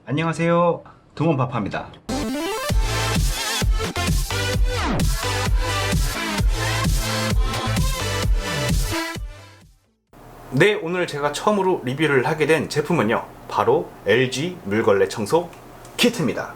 안녕하세요, 동원파파입니다. 네, 오늘 제가 처음으로 리뷰를 하게 된 제품은요, 바로 LG 물걸레 청소 키트입니다.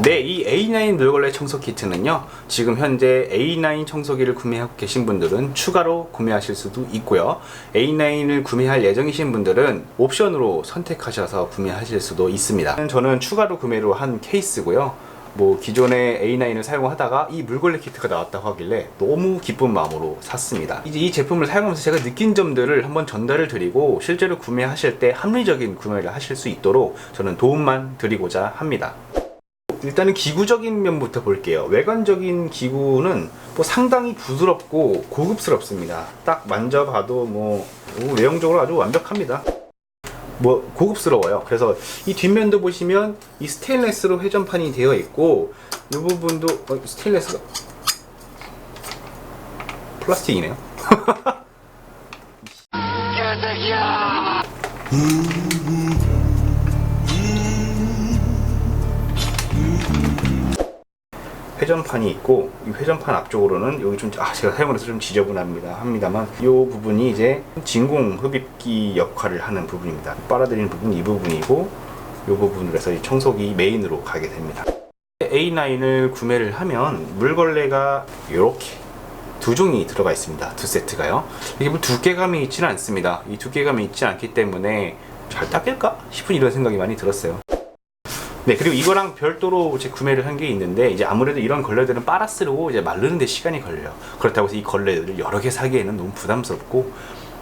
네, 이 A9 물걸레 청소 키트는요, 지금 현재 A9 청소기를 구매하고 계신 분들은 추가로 구매하실 수도 있고요, A9을 구매할 예정이신 분들은 옵션으로 선택하셔서 구매하실 수도 있습니다. 저는 추가로 구매로 한 케이스고요. 기존에 A9을 사용하다가 이 물걸레 키트가 나왔다고 하길래 너무 기쁜 마음으로 샀습니다. 이제 이 제품을 사용하면서 제가 느낀 점들을 한번 전달을 드리고, 실제로 구매하실 때 합리적인 구매를 하실 수 있도록 저는 도움만 드리고자 합니다. 일단은 기구적인 면부터 볼게요. 외관적인 기구는 상당히 부드럽고 고급스럽습니다. 딱 만져봐도 외형적으로 아주 완벽합니다. 고급스러워요. 그래서 이 뒷면도 보시면 이 스테인레스로 회전판이 되어 있고, 이 부분도 스테인레스가 플라스틱이네요. 회전판이 있고, 이 회전판 앞쪽으로는 여기 좀 제가 사용을 해서 좀 지저분합니다만, 이 부분이 이제 진공 흡입기 역할을 하는 부분입니다. 빨아들이는 부분 이 부분이고, 이 부분으로 해서 이 청소기 메인으로 가게 됩니다. A9을 구매를 하면 물걸레가 이렇게 두 종이 들어가 있습니다. 두 세트가요. 이게 두께감이 있지는 않습니다. 이 두께감이 있지 않기 때문에 잘 닦일까 싶은 이런 생각이 많이 들었어요. 네, 그리고 이거랑 별도로 이제 구매를 한 게 있는데, 이제 아무래도 이런 걸레들은 빨아 쓰려고 이제 마르는데 시간이 걸려요. 그렇다고 해서 이 걸레들을 여러 개 사기에는 너무 부담스럽고,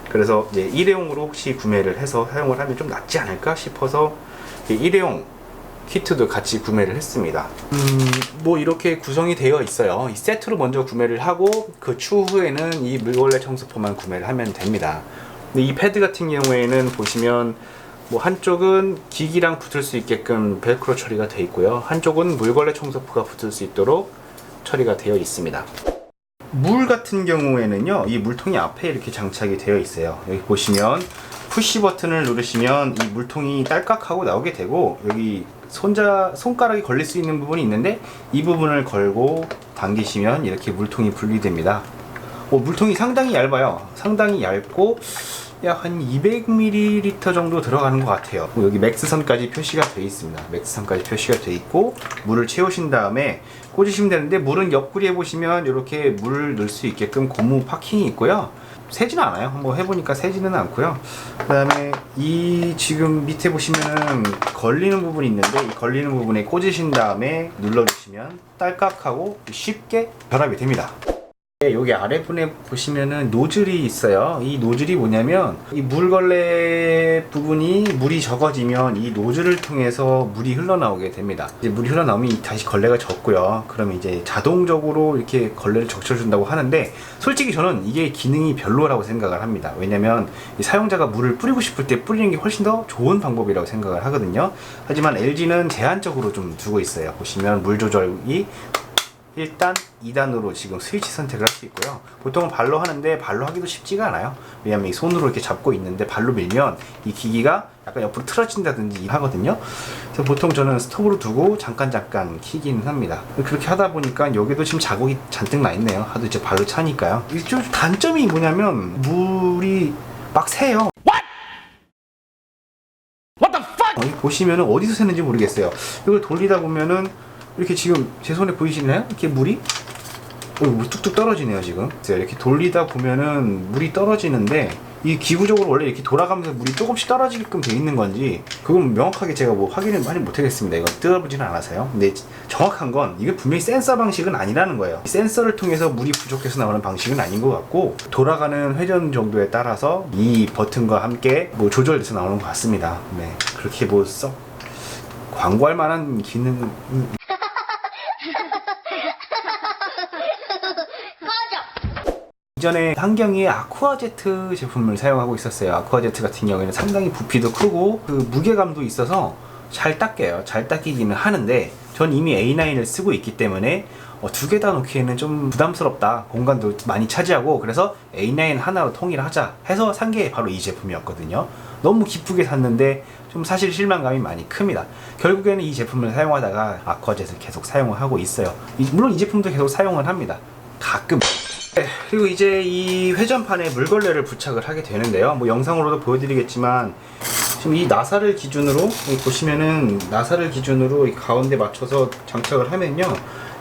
그래서 이제 일회용으로 혹시 구매를 해서 사용을 하면 좀 낫지 않을까 싶어서 일회용 키트도 같이 구매를 했습니다. 이렇게 구성이 되어 있어요. 이 세트로 먼저 구매를 하고, 그 추후에는 이 물걸레 청소포만 구매를 하면 됩니다. 근데 이 패드 같은 경우에는 보시면 한쪽은 기기랑 붙을 수 있게끔 벨크로 처리가 되어 있고요, 한쪽은 물걸레 청소포가 붙을 수 있도록 처리가 되어 있습니다. 물 같은 경우에는요, 이 물통이 앞에 이렇게 장착이 되어 있어요. 여기 보시면 푸시 버튼을 누르시면 이 물통이 딸깍하고 나오게 되고, 여기 손가락이 걸릴 수 있는 부분이 있는데, 이 부분을 걸고 당기시면 이렇게 물통이 분리됩니다. 물통이 상당히 얇아요. 상당히 얇고 약 한 200ml 정도 들어가는 것 같아요. 여기 맥스선까지 표시가 되어 있습니다. 맥스선까지 표시가 되어 있고, 물을 채우신 다음에 꽂으시면 되는데, 물은 옆구리에 보시면 이렇게 물을 넣을 수 있게끔 고무 파킹이 있고요. 새지는 않아요. 한번 해보니까 새지는 않고요. 그 다음에 이 지금 밑에 보시면은 걸리는 부분이 있는데, 이 걸리는 부분에 꽂으신 다음에 눌러주시면 딸깍하고 쉽게 결합이 됩니다. 여기 아래분에 보시면은 노즐이 있어요. 이 노즐이 뭐냐면, 이 물걸레 부분이 물이 적어지면 이 노즐을 통해서 물이 흘러나오게 됩니다. 이제 물이 흘러나오면 다시 걸레가 젖고요. 그러면 이제 자동적으로 이렇게 걸레를 적셔준다고 하는데, 솔직히 저는 이게 기능이 별로라고 생각을 합니다. 왜냐면 이 사용자가 물을 뿌리고 싶을 때 뿌리는 게 훨씬 더 좋은 방법이라고 생각을 하거든요. 하지만 LG는 제한적으로 좀 두고 있어요. 보시면 물 조절이 1단, 2단으로 지금 스위치 선택을 할 수 있고요. 보통은 발로 하는데 발로 하기도 쉽지가 않아요. 왜냐면 이 손으로 이렇게 잡고 있는데 발로 밀면 이 기기가 약간 옆으로 틀어진다든지 하거든요. 그래서 보통 저는 스톱으로 두고 잠깐 키긴 합니다. 그렇게 하다 보니까 여기도 지금 자국이 잔뜩 나 있네요. 하도 이제 발로 차니까요. 좀 단점이 뭐냐면 물이 막 새요. What the fuck? 보시면은 어디서 새는지 모르겠어요. 이걸 돌리다 보면은 이렇게 지금 제 손에 보이시나요? 이렇게 물이 뚝뚝 떨어지네요. 지금 이렇게 돌리다 보면은 물이 떨어지는데, 이 기구적으로 원래 이렇게 돌아가면서 물이 조금씩 떨어지게끔 돼 있는 건지, 그건 명확하게 제가 확인을 많이 못하겠습니다. 이거 뜯어보지는 않아서요. 근데 정확한 건 이게 분명히 센서 방식은 아니라는 거예요. 센서를 통해서 물이 부족해서 나오는 방식은 아닌 것 같고, 돌아가는 회전 정도에 따라서 이 버튼과 함께 조절돼서 나오는 것 같습니다. 네, 그렇게 썩 광고할 만한 기능 이전에 환경이 아쿠아제트 제품을 사용하고 있었어요. 아쿠아제트 같은 경우에는 상당히 부피도 크고 무게감도 있어서 잘 닦여요. 잘 닦이기는 하는데, 전 이미 A9을 쓰고 있기 때문에 두 개 다 놓기에는 좀 부담스럽다, 공간도 많이 차지하고, 그래서 A9 하나로 통일하자 해서 산 게 바로 이 제품이었거든요. 너무 기쁘게 샀는데 좀 사실 실망감이 많이 큽니다. 결국에는 이 제품을 사용하다가 아쿠아젯을 계속 사용을 하고 있어요. 물론 이 제품도 계속 사용을 합니다, 가끔. 그리고 이제 이 회전판에 물걸레를 부착을 하게 되는데요. 뭐 영상으로도 보여드리겠지만, 지금 이 나사를 기준으로, 여기 보시면은 나사를 기준으로 이 가운데 맞춰서 장착을 하면요,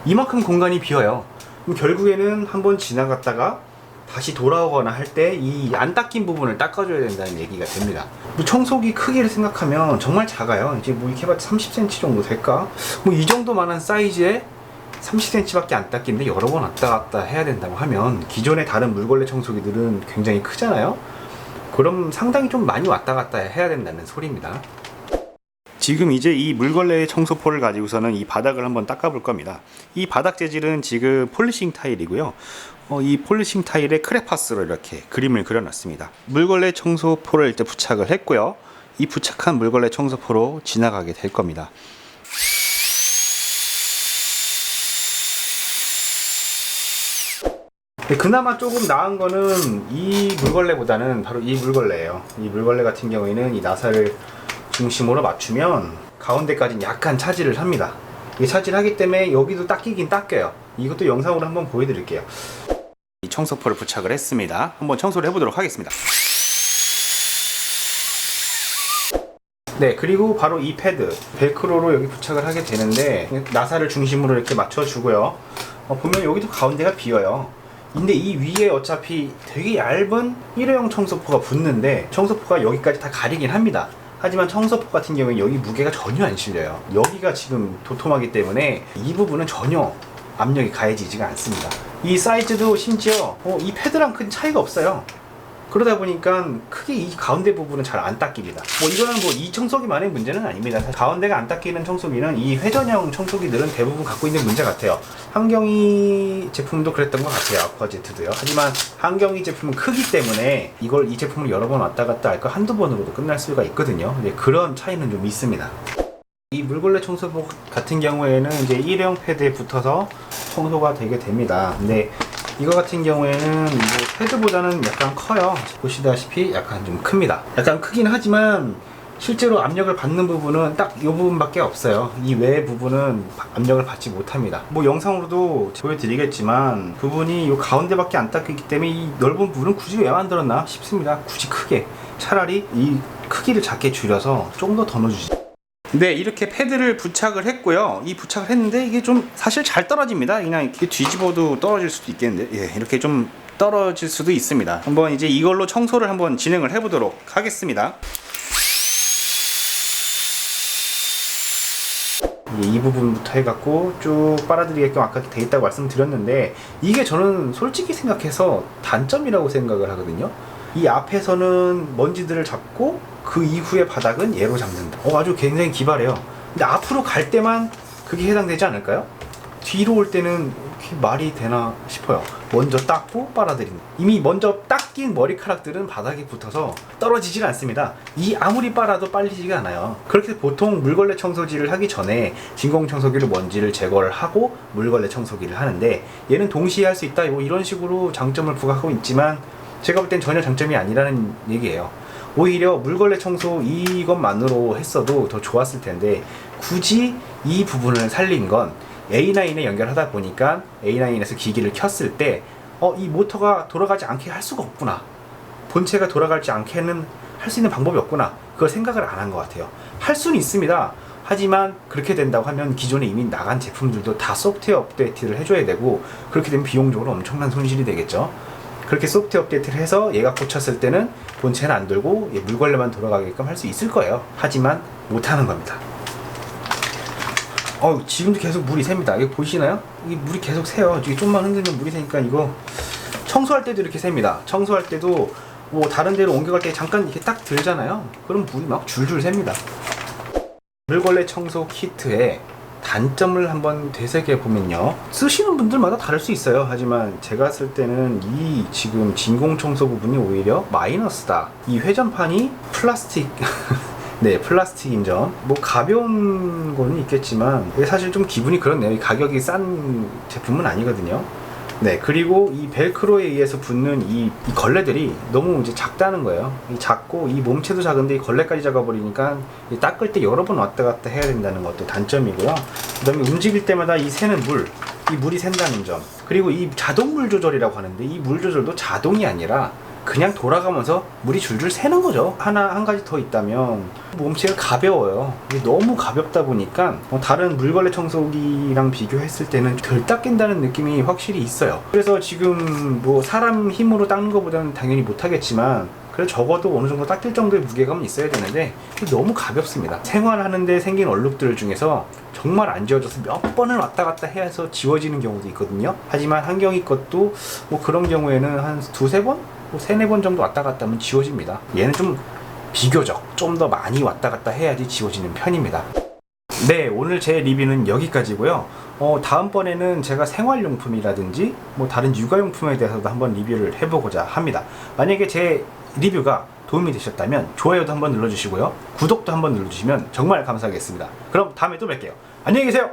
이만큼 공간이 비어요. 그럼 결국에는 한번 지나갔다가 다시 돌아오거나 할 때 이 안 닦인 부분을 닦아줘야 된다는 얘기가 됩니다. 뭐 청소기 크기를 생각하면 정말 작아요. 이제 뭐 이렇게 해봤자 30cm 정도 될까? 뭐 이 정도만한 사이즈에 30cm 밖에 안 닦이는데 여러 번 왔다 갔다 해야 된다고 하면, 기존의 다른 물걸레 청소기들은 굉장히 크잖아요. 그럼 상당히 좀 많이 왔다 갔다 해야 된다는 소리입니다. 지금 이제 이 물걸레 청소포를 가지고서는 이 바닥을 한번 닦아 볼 겁니다. 이 바닥 재질은 지금 폴리싱 타일이고요. 이 폴리싱 타일에 크레파스로 이렇게 그림을 그려놨습니다. 물걸레 청소포를 이제 부착을 했고요. 이 부착한 물걸레 청소포로 지나가게 될 겁니다. 그나마 조금 나은 거는 이 물걸레보다는 바로 이 물걸레예요. 이 물걸레 같은 경우에는 이 나사를 중심으로 맞추면 가운데까지는 약간 차지를 합니다. 이게 차지를 하기 때문에 여기도 닦이긴 닦여요. 이것도 영상으로 한번 보여드릴게요. 이 청소포를 부착을 했습니다. 한번 청소를 해보도록 하겠습니다. 네, 그리고 바로 이 패드 벨크로로 여기 부착을 하게 되는데, 나사를 중심으로 이렇게 맞춰주고요. 보면 여기도 가운데가 비어요. 근데 이 위에 어차피 되게 얇은 일회용 청소포가 붙는데, 청소포가 여기까지 다 가리긴 합니다. 하지만 청소포 같은 경우에 여기 무게가 전혀 안 실려요. 여기가 지금 도톰하기 때문에 이 부분은 전혀 압력이 가해지지가 않습니다. 이 사이즈도 심지어 이 패드랑 큰 차이가 없어요. 그러다 보니까 크게 이 가운데 부분은 잘 안 닦입니다. 뭐 이거는 뭐 이 청소기만의 문제는 아닙니다. 가운데가 안 닦이는 청소기는 이 회전형 청소기들은 대부분 갖고 있는 문제 같아요. 한경이 제품도 그랬던 것 같아요. 아쿠아제트도요. 하지만 한경이 제품은 크기 때문에 이 제품을 여러 번 왔다 갔다 할 거 한두 번으로도 끝날 수가 있거든요. 근데 그런 차이는 좀 있습니다. 이 물걸레 청소복 같은 경우에는 이제 일회용 패드에 붙어서 청소가 되게 됩니다. 근데 이거 같은 경우에는 뭐 패드보다는 약간 커요. 보시다시피 약간 좀 큽니다. 약간 크긴 하지만 실제로 압력을 받는 부분은 딱 이 부분밖에 없어요. 이 외의 부분은 압력을 받지 못합니다. 뭐 영상으로도 보여드리겠지만 부분이 이 가운데밖에 안 닦이기 때문에 이 넓은 부분은 굳이 왜 만들었나 싶습니다. 굳이 크게, 차라리 이 크기를 작게 줄여서 조금 더 넣어주지. 네, 이렇게 패드를 부착을 했고요. 이 부착을 했는데 이게 좀 사실 잘 떨어집니다. 그냥 이렇게 뒤집어도 떨어질 수도 있겠는데, 예, 이렇게 좀 떨어질 수도 있습니다. 한번 이제 이걸로 청소를 한번 진행을 해보도록 하겠습니다. 이 부분부터 해갖고 쭉 빨아들이게끔 아까 돼 있다고 말씀드렸는데, 이게 저는 솔직히 생각해서 단점이라고 생각을 하거든요. 이 앞에서는 먼지들을 잡고 그 이후에 바닥은 얘로 잡는다. 아주 굉장히 기발해요. 근데 앞으로 갈 때만 그게 해당되지 않을까요? 뒤로 올 때는 말이 되나 싶어요. 먼저 닦고 빨아들인다. 이미 먼저 닦인 머리카락들은 바닥에 붙어서 떨어지질 않습니다. 이 아무리 빨아도 빨리지가 않아요. 그렇게 보통 물걸레 청소기를 하기 전에 진공 청소기로 먼지를 제거를 하고 물걸레 청소기를 하는데, 얘는 동시에 할 수 있다, 이런 식으로 장점을 부각하고 있지만 제가 볼 땐 전혀 장점이 아니라는 얘기예요. 오히려 물걸레 청소 이것만으로 했어도 더 좋았을 텐데, 굳이 이 부분을 살린 건 A9에 연결하다 보니까 A9에서 기기를 켰을 때 이 모터가 돌아가지 않게 할 수가 없구나, 본체가 돌아가지 않게는 할 수 있는 방법이 없구나, 그걸 생각을 안 한 것 같아요. 할 수는 있습니다. 하지만 그렇게 된다고 하면 기존에 이미 나간 제품들도 다 소프트웨어 업데이트를 해줘야 되고, 그렇게 되면 비용적으로 엄청난 손실이 되겠죠. 그렇게 소프트웨어 업데이트를 해서 얘가 고쳤을 때는 본체는 안 돌고 물걸레만 돌아가게끔 할 수 있을 거예요. 하지만 못하는 겁니다. 지금도 계속 물이 셉니다. 이거 보이시나요? 이 물이 계속 새요. 이게 좀만 흔들면 물이 새니까, 이거 청소할 때도 이렇게 셉니다. 청소할 때도 뭐 다른 데로 옮겨갈 때 잠깐 이렇게 딱 들잖아요. 그럼 물이 막 줄줄 셉니다. 물걸레 청소 키트에 단점을 한번 되새겨 보면요, 쓰시는 분들마다 다를 수 있어요. 하지만 제가 쓸 때는 이 지금 진공 청소 부분이 오히려 마이너스다. 이 회전판이 플라스틱 네, 플라스틱인 점. 뭐 가벼운 거는 있겠지만 이게 사실 좀 기분이 그렇네요. 이 가격이 싼 제품은 아니거든요. 네, 그리고 이 벨크로에 의해서 붙는 이 걸레들이 너무 이제 작다는 거예요. 이 작고 이 몸체도 작은데 이 걸레까지 작아버리니까 닦을 때 여러 번 왔다 갔다 해야 된다는 것도 단점이고요. 그 다음에 움직일 때마다 이 새는 이 물이 샌다는 점. 그리고 이 자동 물 조절이라고 하는데 이 물 조절도 자동이 아니라 그냥 돌아가면서 물이 줄줄 새는 거죠. 한 가지 더 있다면 몸체가 가벼워요. 이게 너무 가볍다 보니까 다른 물걸레 청소기랑 비교했을 때는 덜 닦인다는 느낌이 확실히 있어요. 그래서 지금 뭐 사람 힘으로 닦는 것보다는 당연히 못하겠지만 그래도 적어도 어느 정도 닦일 정도의 무게감은 있어야 되는데 너무 가볍습니다. 생활하는데 생긴 얼룩들 중에서 정말 안 지워져서 몇 번을 왔다 갔다 해서 지워지는 경우도 있거든요. 하지만 한경이 것도 뭐 그런 경우에는 한 두세 번? 뭐 세네 번 정도 왔다 갔다 하면 지워집니다. 얘는 좀 비교적 좀 더 많이 왔다 갔다 해야지 지워지는 편입니다. 네, 오늘 제 리뷰는 여기까지고요. 다음번에는 제가 생활용품이라든지 뭐 다른 육아용품에 대해서도 한번 리뷰를 해보고자 합니다. 만약에 제 리뷰가 도움이 되셨다면 좋아요도 한번 눌러주시고요. 구독도 한번 눌러주시면 정말 감사하겠습니다. 그럼 다음에 또 뵐게요. 안녕히 계세요.